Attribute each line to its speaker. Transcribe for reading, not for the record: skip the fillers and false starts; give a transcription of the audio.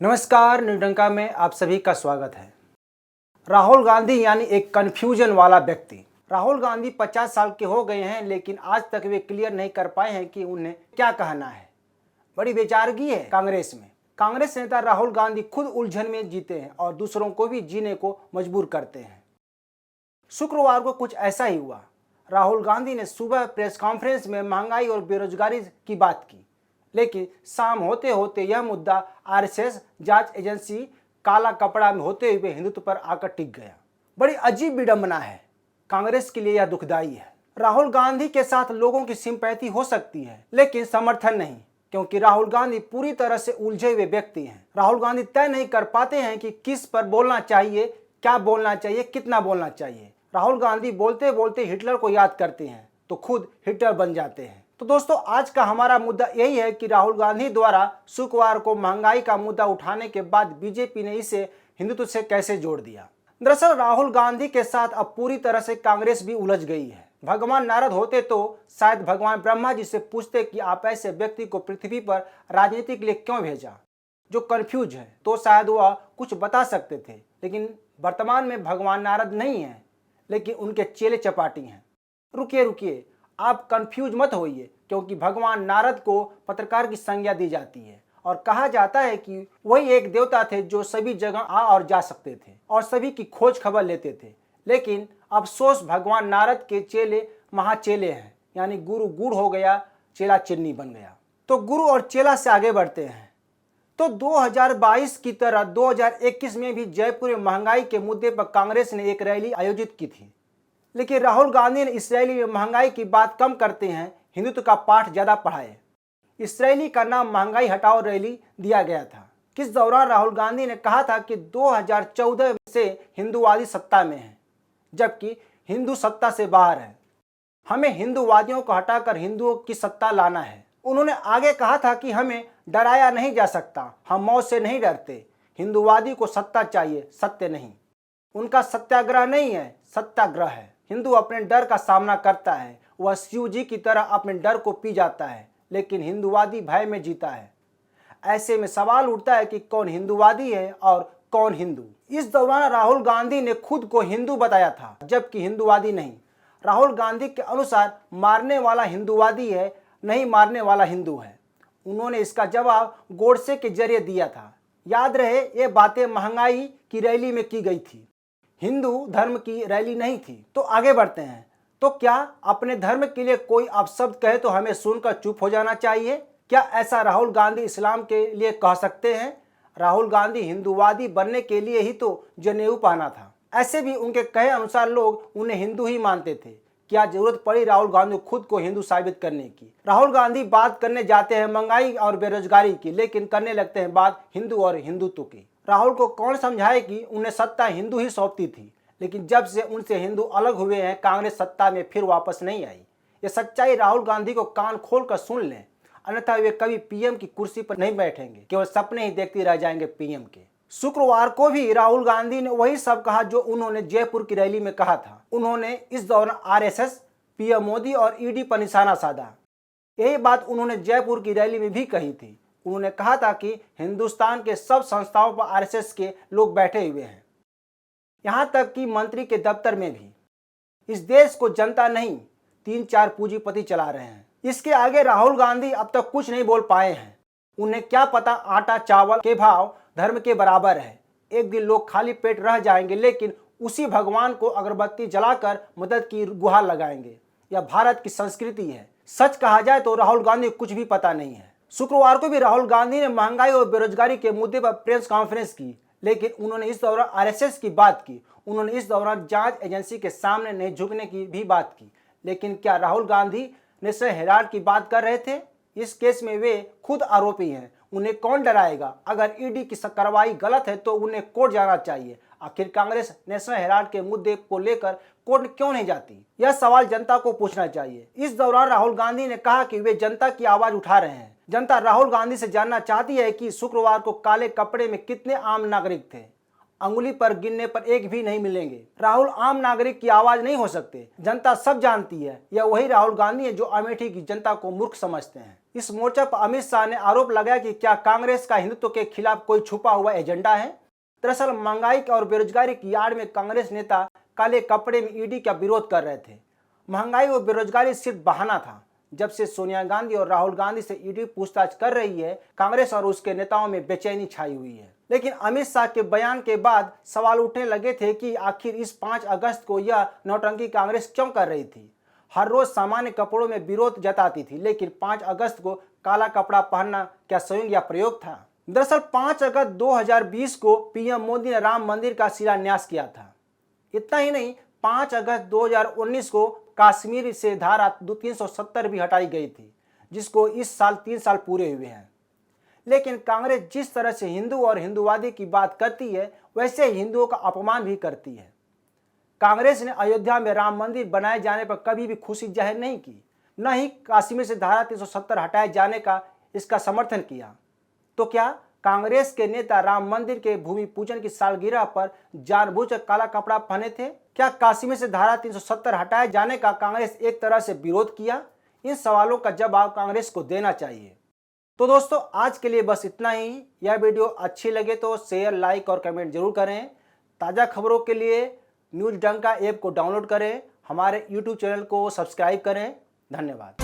Speaker 1: नमस्कार, न्यूडंका में आप सभी का स्वागत है। राहुल गांधी यानी एक कन्फ्यूजन वाला व्यक्ति। राहुल गांधी 50 साल के हो गए हैं, लेकिन आज तक वे क्लियर नहीं कर पाए हैं कि उन्हें क्या कहना है। बड़ी बेचारगी है कांग्रेस में। कांग्रेस नेता राहुल गांधी खुद उलझन में जीते हैं और दूसरों को भी जीने को मजबूर करते हैं। शुक्रवार को कुछ ऐसा ही हुआ। राहुल गांधी ने सुबह प्रेस कॉन्फ्रेंस में महंगाई और बेरोजगारी की बात की, लेकिन शाम होते होते यह मुद्दा आरएसएस जांच एजेंसी काला कपड़ा में होते हुए हिंदुत्व पर आकर टिक गया। बड़ी अजीब विडंबना है। कांग्रेस के लिए यह दुखदाई है। राहुल गांधी के साथ लोगों की सिंपैथी हो सकती है, लेकिन समर्थन नहीं, क्योंकि राहुल गांधी पूरी तरह से उलझे हुए व्यक्ति हैं। राहुल गांधी तय नहीं कर पाते हैं कि किस पर बोलना चाहिए, क्या बोलना चाहिए, कितना बोलना चाहिए। राहुल गांधी बोलते बोलते हिटलर को याद करते हैं तो खुद हिटलर बन जाते हैं। तो दोस्तों, आज का हमारा मुद्दा यही है कि राहुल गांधी द्वारा शुक्रवार को महंगाई का मुद्दा उठाने के बाद बीजेपी ने इसे हिंदुत्व से कैसे जोड़ दिया। दरअसल राहुल गांधी के साथ अब पूरी तरह से कांग्रेस भी उलझ गई है। भगवान नारद होते तो शायद भगवान ब्रह्मा जी से पूछते कि आप ऐसे व्यक्ति को पृथ्वी पर राजनीति के लिए क्यों भेजा, जो कंफ्यूज है, तो शायद वह कुछ बता सकते थे। लेकिन वर्तमान में भगवान नारद नहीं है, लेकिन उनके चेले चपाटी हैं। रुकिए, आप कंफ्यूज मत होइए, क्योंकि भगवान नारद को पत्रकार की संज्ञा दी जाती है और कहा जाता है कि वही एक देवता थे जो सभी जगह आ और जा सकते थे और सभी की खोज खबर लेते थे। लेकिन अफसोस, भगवान नारद के चेले महाचेले हैं, यानी गुरु गुड़ हो गया, चेला चिन्नी बन गया। तो गुरु और चेला से आगे बढ़ते हैं। तो 2022 की तरह 2021 में भी जयपुर में महंगाई के मुद्दे पर कांग्रेस ने एक रैली आयोजित की थी, लेकिन राहुल गांधी ने इस रैली में महंगाई की बात कम करते हैं, हिंदुत्व का पाठ ज्यादा पढ़ाए। इस रैली का नाम महंगाई हटाओ रैली दिया गया था। किस दौरान राहुल गांधी ने कहा था कि 2014 से हिंदूवादी सत्ता में है, जबकि हिंदू सत्ता से बाहर है। हमें हिंदूवादियों को हटाकर हिंदुओं की सत्ता लाना है। उन्होंने आगे कहा था कि हमें डराया नहीं जा सकता, हम मौत से नहीं डरते। हिंदूवादी को सत्ता चाहिए, सत्य नहीं। उनका सत्याग्रह नहीं है, सत्याग्रह है। हिंदू अपने डर का सामना करता है, वह शिव जी की तरह अपने डर को पी जाता है, लेकिन हिंदूवादी भय में जीता है। ऐसे में सवाल उठता है कि कौन हिंदूवादी है और कौन हिंदू। इस दौरान राहुल गांधी ने खुद को हिंदू बताया था, जबकि हिंदूवादी नहीं। राहुल गांधी के अनुसार मारने वाला हिंदूवादी है, नहीं मारने वाला हिंदू है। उन्होंने इसका जवाब गोडसे के जरिए दिया था। याद रहे, ये बातें महंगाई की रैली में की गई थी, हिंदू धर्म की रैली नहीं थी। तो आगे बढ़ते हैं। तो क्या अपने धर्म के लिए कोई अपशब्द कहे तो हमें सुनकर चुप हो जाना चाहिए? क्या ऐसा राहुल गांधी इस्लाम के लिए कह सकते हैं? राहुल गांधी हिंदूवादी बनने के लिए ही तो जनेऊ पहना था। ऐसे भी उनके कहे अनुसार लोग उन्हें हिंदू ही मानते थे। क्या जरूरत पड़ी राहुल गांधी को खुद को हिंदू साबित करने की? राहुल गांधी बात करने जाते हैं महंगाई और बेरोजगारी की, लेकिन करने लगते हैं बात हिंदू और हिंदुत्व की। राहुल को कौन समझाए कि उन्हें सत्ता हिंदू ही सौंपती थी, लेकिन जब से उनसे हिंदू अलग हुए हैं, कांग्रेस सत्ता में फिर वापस नहीं आई। ये सच्चाई राहुल गांधी को कान खोल कर सुन लें, अन्यथा वे कभी पीएम की कुर्सी पर नहीं बैठेंगे, केवल सपने ही देखते रह जाएंगे पीएम के। शुक्रवार को भी राहुल गांधी ने वही सब कहा जो उन्होंने जयपुर की रैली में कहा था। उन्होंने इस दौरान आरएसएस, पीएम मोदी और ईडी पर निशाना साधा। यही बात उन्होंने जयपुर की रैली में भी कही थी। उन्होंने कहा था कि हिंदुस्तान के सब संस्थाओं पर आरएसएस के लोग बैठे हुए हैं, यहां तक कि मंत्री के दफ्तर में भी। इस देश को जनता नहीं, 3-4 पूंजीपति चला रहे हैं। इसके आगे राहुल गांधी अब तक कुछ नहीं बोल पाए हैं। उन्हें क्या पता आटा चावल के भाव धर्म के बराबर है। एक दिन लोग खाली पेट रह जाएंगे, लेकिन उसी भगवान को अगरबत्ती जलाकर मदद की गुहार लगाएंगे। यह भारत की संस्कृति है। सच कहा जाए तो राहुल गांधी कुछ भी पता नहीं है। शुक्रवार को भी राहुल गांधी ने महंगाई और बेरोजगारी के मुद्दे पर प्रेस कॉन्फ्रेंस की, लेकिन उन्होंने इस दौरान आरएसएस की बात की। उन्होंने इस दौरान जांच एजेंसी के सामने नहीं झुकने की भी बात की। लेकिन क्या राहुल गांधी नेशनल हेराल्ड की बात कर रहे थे? इस केस में वे खुद आरोपी हैं, उन्हें कौन डराएगा? अगर ईडी की कार्रवाई गलत है तो उन्हें कोर्ट जाना चाहिए। आखिर कांग्रेस नेशनल हेराल्ड के मुद्दे को लेकर कोर्ट क्यों नहीं जाती? यह सवाल जनता को पूछना चाहिए। इस दौरान राहुल गांधी ने कहा कि वे जनता की आवाज उठा रहे हैं। जनता राहुल गांधी से जानना चाहती है कि शुक्रवार को काले कपड़े में कितने आम नागरिक थे। अंगुली पर गिनने पर एक भी नहीं मिलेंगे। राहुल आम नागरिक की आवाज नहीं हो सकते। जनता सब जानती है, यह वही राहुल गांधी है जो अमेठी की जनता को मूर्ख समझते हैं। इस मोर्चा पर अमित शाह ने आरोप लगाया कि क्या कांग्रेस का हिंदुत्व के खिलाफ कोई छुपा हुआ एजेंडा है। दरअसल महंगाई और बेरोजगारी की आड़ में कांग्रेस नेता काले कपड़े में ईडी का विरोध कर रहे थे। महंगाई और बेरोजगारी सिर्फ बहाना था। जब से सोनिया गांधी और राहुल गांधी से ईडी पूछताछ कर रही है, कांग्रेस और उसके नेताओं में बेचैनी छाई हुई है। लेकिन अमित शाह के बयान के बाद सवाल उठने लगे थे कि आखिर इस 5 अगस्त को यह नौटंकी कांग्रेस क्यों कर रही थी। हर रोज सामान्य कपड़ों में विरोध जताती थी, लेकिन 5 अगस्त को काला कपड़ा पहनना क्या संयोग या प्रयोग था। दरअसल 5 अगस्त 2020 को पीएम मोदी ने राम मंदिर का शिलान्यास किया था। इतना ही नहीं, 5 अगस्त 2019 को कश्मीर से धारा 370 भी हटाई गई थी, जिसको इस साल 3 साल पूरे हुए हैं। लेकिन कांग्रेस जिस तरह से हिंदू और हिंदूवादी की बात करती है, वैसे ही हिंदुओं का अपमान भी करती है। कांग्रेस ने अयोध्या में राम मंदिर बनाए जाने पर कभी भी खुशी जाहिर नहीं की, न ही कश्मीर से धारा 370 हटाए जाने का इसका समर्थन किया। तो क्या कांग्रेस के नेता राम मंदिर के भूमि पूजन की सालगिरह पर जानबूझकर काला कपड़ा पहने थे? क्या कश्मीर से धारा 370 हटाए जाने का कांग्रेस एक तरह से विरोध किया? इन सवालों का जवाब कांग्रेस को देना चाहिए। तो दोस्तों, आज के लिए बस इतना ही। यह वीडियो अच्छी लगे तो शेयर, लाइक और कमेंट जरूर करें। ताज़ा खबरों के लिए न्यूज़ डंका ऐप को डाउनलोड करें, हमारे YouTube चैनल को सब्सक्राइब करें। धन्यवाद।